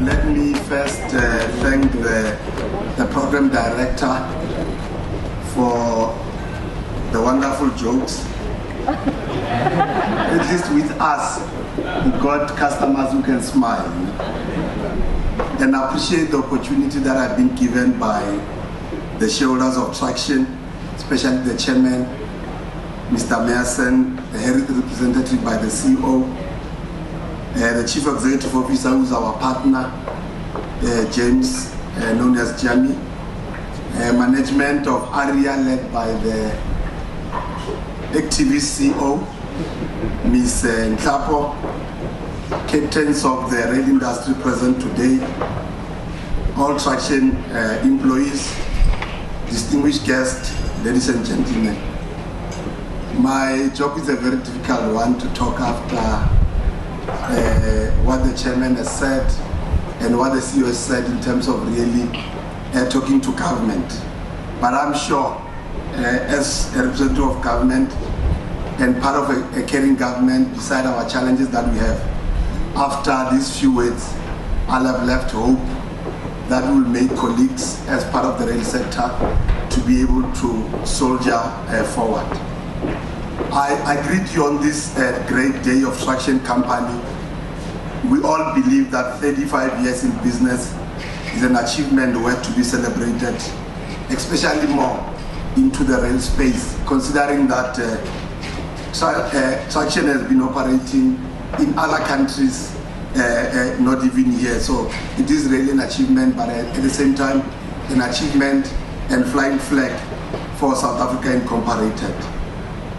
Let me first thank the program director for the wonderful jokes. At least with us, we got customers who can smile. And I appreciate the opportunity that I've been given by the shareholders of Traxtion, especially the chairman, Mr. Mason, the health representative by the CEO, the chief executive officer who's our partner, James, known as Jamie, management of ARIA led by the activist CEO, Ms. Ngwako, captains of the rail industry present today, all Traxtion employees, distinguished guests, ladies and gentlemen. My job is a very difficult one to talk after what the chairman has said and what the CEO has said in terms of really talking to government. But I'm sure as a representative of government and part of a caring government, beside our challenges that we have, after these few words, I'll have left hope that will make colleagues as part of the rail sector to be able to soldier forward. I greet you on this great day of Traxtion company. We all believe that 35 years in business is an achievement worth to be celebrated, especially more into the rail space, considering that Traxtion has been operating in other countries, not even here. So it is really an achievement, but at the same time, an achievement and flying flag for South Africa Incorporated.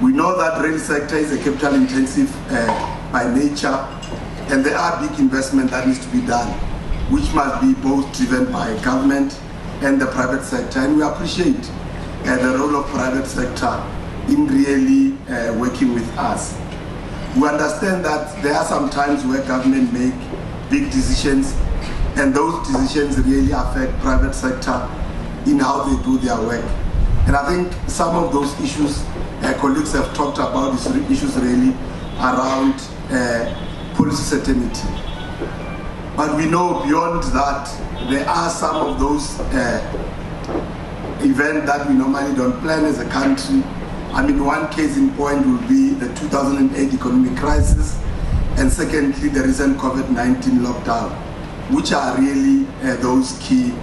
We know that rail sector is a capital intensive by nature, and there are big investment that needs to be done, which must be both driven by government and the private sector. And we appreciate the role of private sector in really working with us. We understand that there are some times where government make big decisions, and those decisions really affect private sector in how they do their work. And I think some of those issues colleagues have talked about, these issues really around policy certainty. But we know beyond that, there are some of those events that we normally don't plan as a country. I mean, one case in point will be the 2008 economic crisis, and secondly, the recent COVID-19 lockdown, which are really those key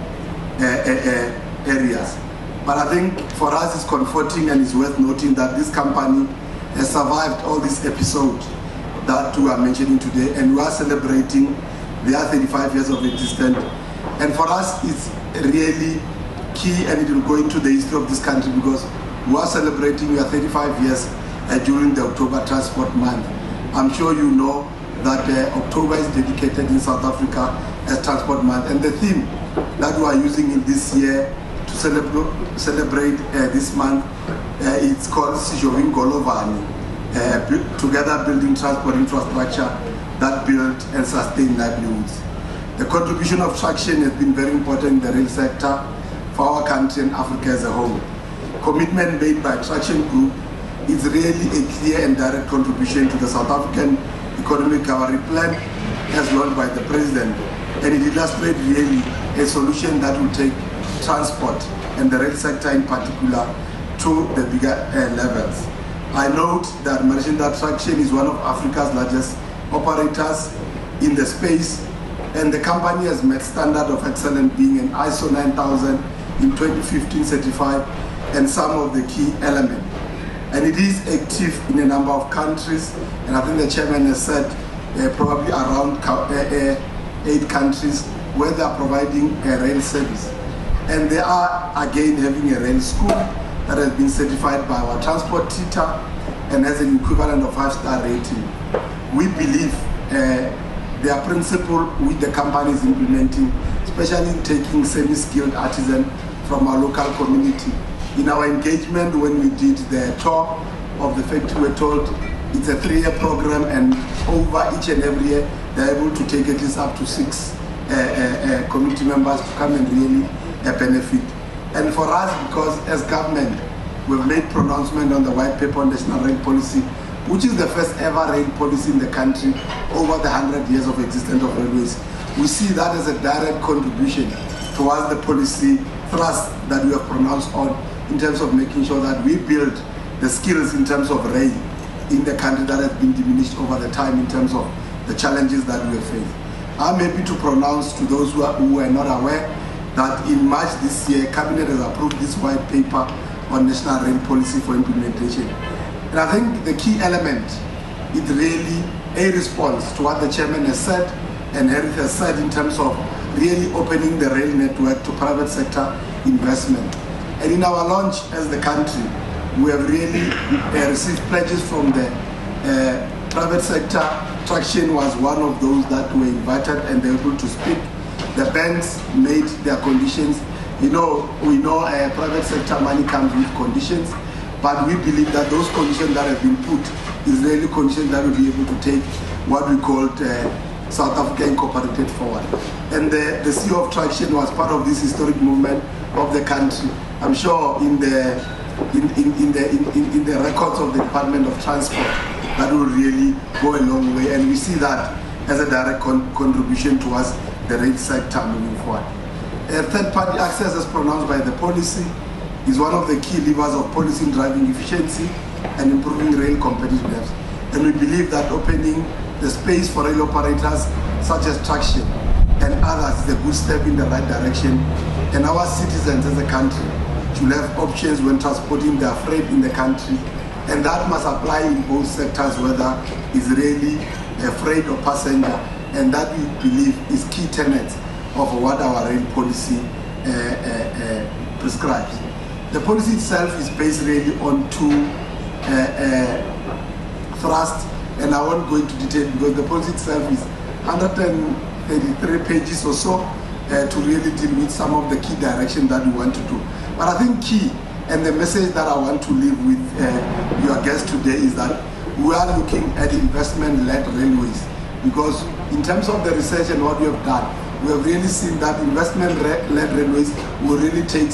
areas. But I think for us it's comforting and it's worth noting that this company has survived all these episodes that we are mentioning today, and we are celebrating their 35 years of existence. And for us it's really key, and it will go into the history of this country, because we are celebrating our 35 years during the October Transport Month. I'm sure you know that October is dedicated in South Africa as Transport Month, and the theme that we are using in this year to celebrate this month, it's called Sijoving Golovani, together building transport infrastructure that build and sustain livelihoods. The contribution of Traxtion has been very important in the rail sector for our country and Africa as a whole. Commitment made by Traxtion Group is really a clear and direct contribution to the South African Economic Recovery Plan as launched by the President, and it illustrates really a solution that will take transport and the rail sector in particular to the bigger levels. I note that mentioned that Traxtion is one of Africa's largest operators in the space, and the company has met standard of excellence, being an ISO 9000 in 2015 certified, and some of the key elements. And it is active in a number of countries, and I think the chairman has said probably around 8 countries where they are providing a rail service. And they are again having a rail school that has been certified by our transport tutor and has an equivalent of 5-star rating. We believe their principle which the company is implementing, especially in taking semi-skilled artisans from our local community. In our engagement when we did the tour of the factory, we were told it's a 3-year program, and over each and every year they're able to take at least up to 6 community members to come and really benefit. And for us, because as government, we've made pronouncement on the white paper on national rail policy, which is the first ever rail policy in the country over the 100 years of existence of railways. we see that as a direct contribution towards the policy thrust that we have pronounced on, in terms of making sure that we build the skills in terms of rail in the country that has been diminished over the time in terms of the challenges that we have faced. I'm happy to pronounce to those who are not aware that in March this year, Cabinet has approved this white paper on national rail policy for implementation. And I think the key element is really a response to what the chairman has said and Harith has said in terms of really opening the rail network to private sector investment. And in our launch as the country, we have really received pledges from the private sector. Traxtion was one of those that were invited and they were able to speak. The banks made their conditions. We know private sector money comes with conditions, but we believe that those conditions that have been put is really conditions that will be able to take what we called South Africa Incorporated forward. And the CEO of Traxtion was part of this historic movement of the country. I'm sure in the records of the Department of Transport, that will really go a long way, and we see that as a direct contribution towards the rail sector moving forward. Third-party access, as pronounced by the policy, is one of the key levers of policy in driving efficiency and improving rail competitiveness. And we believe that opening the space for rail operators such as Traxtion and others is a good step in the right direction. And our citizens as a country should have options when transporting their freight in the country. And that must apply in both sectors, whether it's really a freight or passenger. And that we believe is key tenets of what our rail policy prescribes. The policy itself is based really on two thrusts, and I won't go into detail because the policy itself is 133 pages or so to really deal with some of the key direction that we want to do. But I think key, and the message that I want to leave with your guest today is that we are looking at investment-led railways, because in terms of the research and what we have done, we have really seen that investment-led railways will really take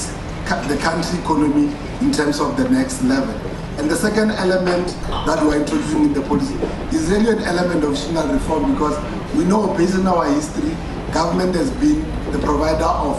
the country economy in terms of the next level. And the second element that we are introducing in the policy is really an element of institutional reform, because we know, based on our history, government has been the provider of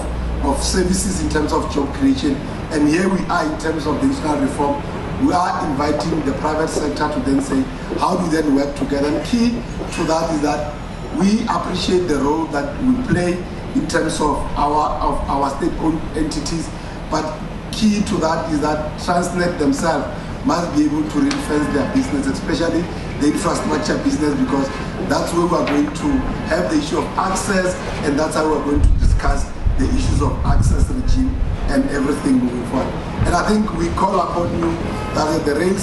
services in terms of job creation. And here we are in terms of the institutional reform. We are inviting the private sector to then say, how do we then work together? And key to that is that we appreciate the role that we play in terms of our state-owned entities, but key to that is that Transnet themselves must be able to ring-fence their business, especially the infrastructure business, because that's where we are going to have the issue of access, and that's how we are going to discuss the issues of access regime and everything moving forward. And I think we call upon you that the rail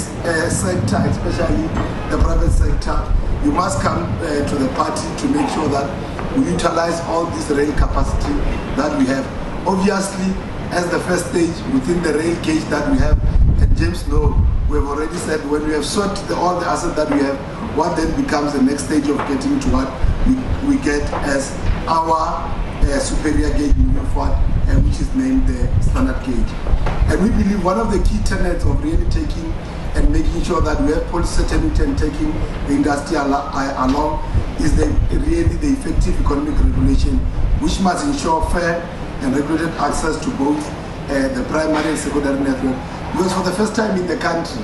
sector, especially the private sector, you must come to the party to make sure that we utilize all this rail capacity that we have. Obviously, as the first stage within the rail gauge that we have, and James know, we have already said when we have sought all the assets that we have, what then becomes the next stage of getting to what we get as our superior gauge moving forward, which is named the standard gauge. And we believe one of the key tenets of really taking and making sure that we have policy certainty and taking the industry along is really the effective economic regulation, which must ensure fair and regulated access to both the primary and secondary network. Because for the first time in the country,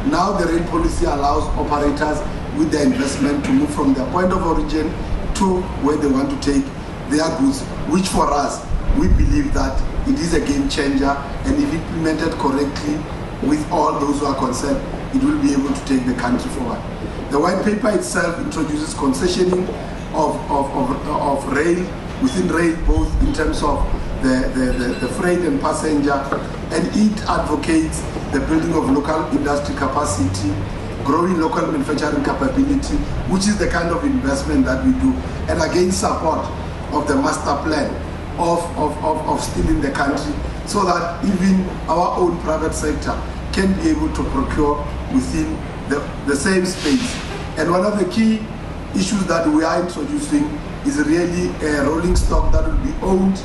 now the rail policy allows operators with their investment to move from their point of origin to where they want to take their goods, which for us, we believe that it is a game changer, and if implemented correctly with all those who are concerned, it will be able to take the country forward. The white paper itself introduces concessioning of rail, within rail, both in terms of the freight and passenger, and it advocates the building of local industry capacity, growing local manufacturing capability, which is the kind of investment that we do, and again support of the master plan of steel in the country, so that even our own private sector can be able to procure within the same space. And one of the key issues that we are introducing is really a rolling stock that will be owned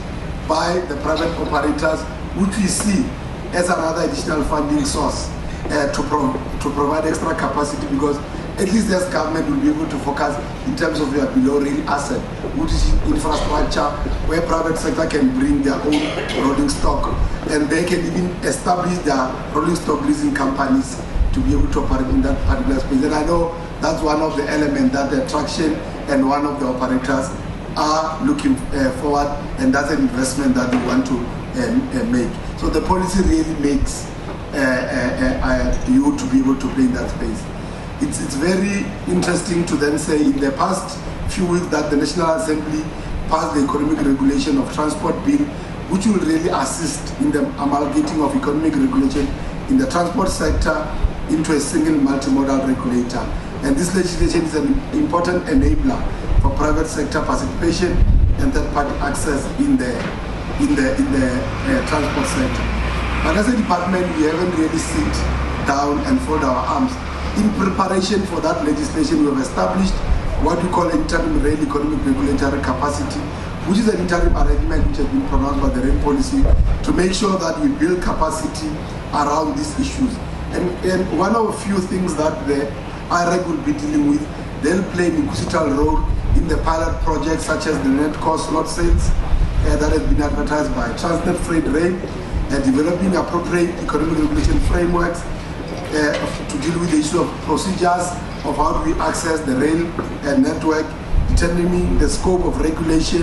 by the private operators, which we see as another additional funding source to provide extra capacity, because at least this government will be able to focus in terms of their below rail asset, which is infrastructure, where private sector can bring their own rolling stock, and they can even establish their rolling stock leasing companies to be able to operate in that particular space. And I know that's one of the elements that the Traxtion and one of the operators are looking forward, and that's an investment that we want to make. So the policy really makes you to be able to play in that space. It's very interesting to then say in the past few weeks that the National Assembly passed the Economic Regulation of Transport Bill, which will really assist in the amalgamating of economic regulation in the transport sector into a single multimodal regulator. And this legislation is an important enabler for private sector participation and third-party access in the transport sector. But as a department, we haven't really sit down and fold our arms. In preparation for that legislation, we have established what we call interim rail economic regulatory capacity, which is an interim arrangement which has been pronounced by the rail policy to make sure that we build capacity around these issues. And one of a few things that the IREC will be dealing with, they'll play an crucial role in the pilot projects such as the net cost lot sales that has been advertised by Transnet Freight Rail, developing appropriate economic regulation frameworks to deal with the issue of procedures of how do we access the rail network, determining the scope of regulation,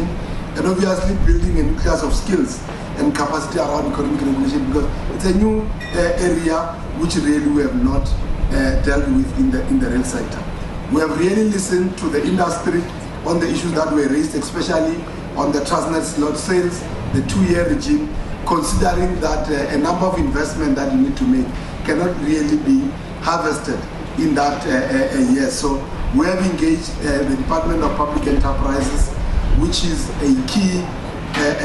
and obviously building a nucleus of skills and capacity around economic regulation, because it's a new area which really we have not dealt with in the rail sector. We have really listened to the industry on the issues that were raised, especially on the Transnet slot sales, the 2-year regime, considering that a number of investment that you need to make cannot really be harvested in that year. So we have engaged the Department of Public Enterprises, which is a key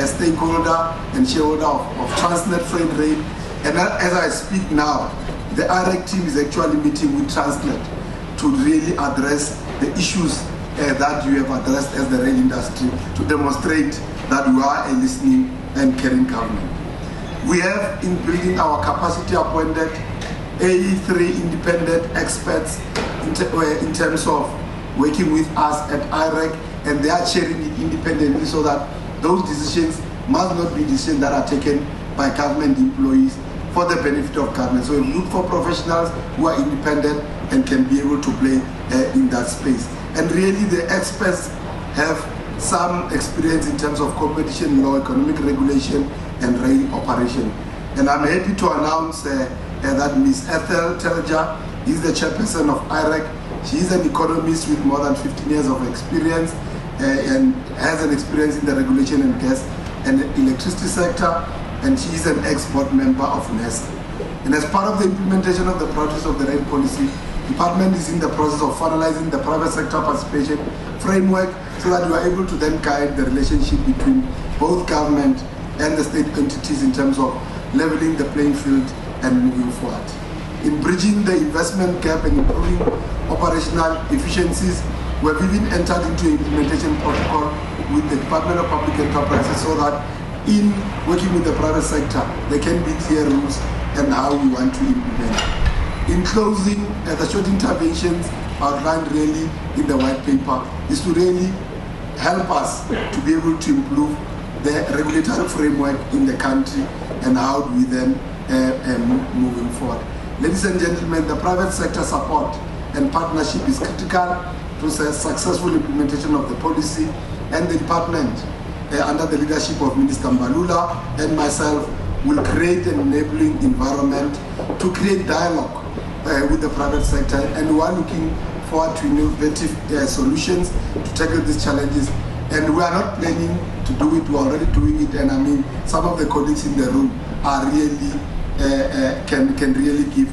stakeholder and shareholder of Transnet Freight Rail. And as I speak now, the IREC team is actually meeting with Transnet to really address the issues that you have addressed as the rail industry, to demonstrate that we are a listening and caring government. We have, in building our capacity, appointed 83 independent experts in terms of working with us at IREC, and they are chairing it independently so that those decisions must not be decisions that are taken by government employees for the benefit of government. So we look for professionals who are independent and can be able to play in that space. And really the experts have some experience in terms of competition law, economic regulation, and rail operation. And I'm happy to announce that Ms. Ethel Telja is the chairperson of IREC. She is an economist with more than 15 years of experience and has an experience in the regulation and gas and electricity sector, and she is an ex-board member of NESA. And as part of the implementation of the projects of the rail policy, the department is in the process of finalizing the private sector participation framework so that we are able to then guide the relationship between both government and the state entities in terms of leveling the playing field and moving forward. In bridging the investment gap and improving operational efficiencies, we have even entered into an implementation protocol with the Department of Public Enterprises so that in working with the private sector, there can be clear rules and how we want to implement. In closing, the short interventions outlined really in the white paper is to really help us to be able to improve the regulatory framework in the country and how do we then moving forward. Ladies and gentlemen, the private sector support and partnership is critical to successful implementation of the policy, and the department under the leadership of Minister Mbalula and myself will create an enabling environment to create dialogue with the private sector, and we are looking forward to innovative solutions to tackle these challenges. And we are not planning to do it, we are already doing it, and I mean some of the colleagues in the room are really can really give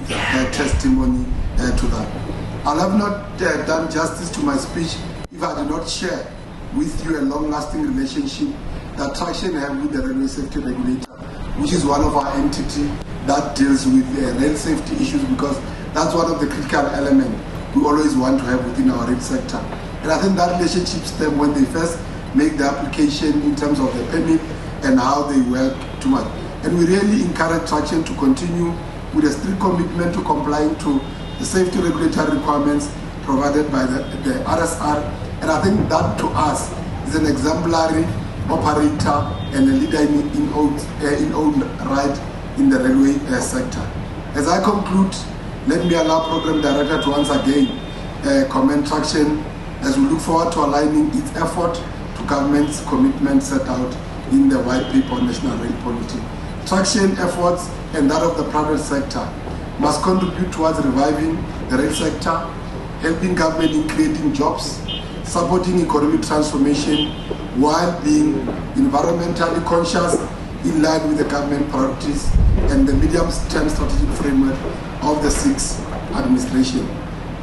testimony to that. I'll have not done justice to my speech if I did not share with you a long-lasting relationship that Traxtion have with the Railway Safety Regulator, which is one of our entities that deals with rail safety issues, because that's one of the critical elements we always want to have within our rail sector. And I think that relationship stem when they first make the application in terms of the permit and how they work too much. And we really encourage Traxtion to continue with a strict commitment to complying to the safety regulatory requirements, provided by the RSR, and I think that to us is an exemplary operator and a leader in own right in the railway sector. As I conclude, let me allow Program Director to once again commend Traxtion as we look forward to aligning its effort to government's commitment set out in the White Paper on National Rail Policy. Traxtion efforts and that of the private sector must contribute towards reviving the rail sector, helping government in creating jobs, supporting economic transformation while being environmentally conscious in line with the government priorities and the medium-term strategic framework of the sixth administration.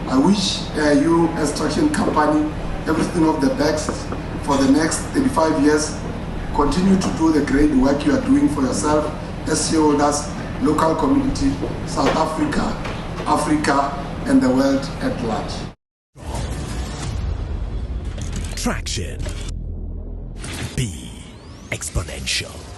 I wish you as Traxtion company everything of the best for the next 35 years. Continue to do the great work you are doing for yourself as shareholders, local community, South Africa, Africa, and the world at large. Traxtion. Be exponential.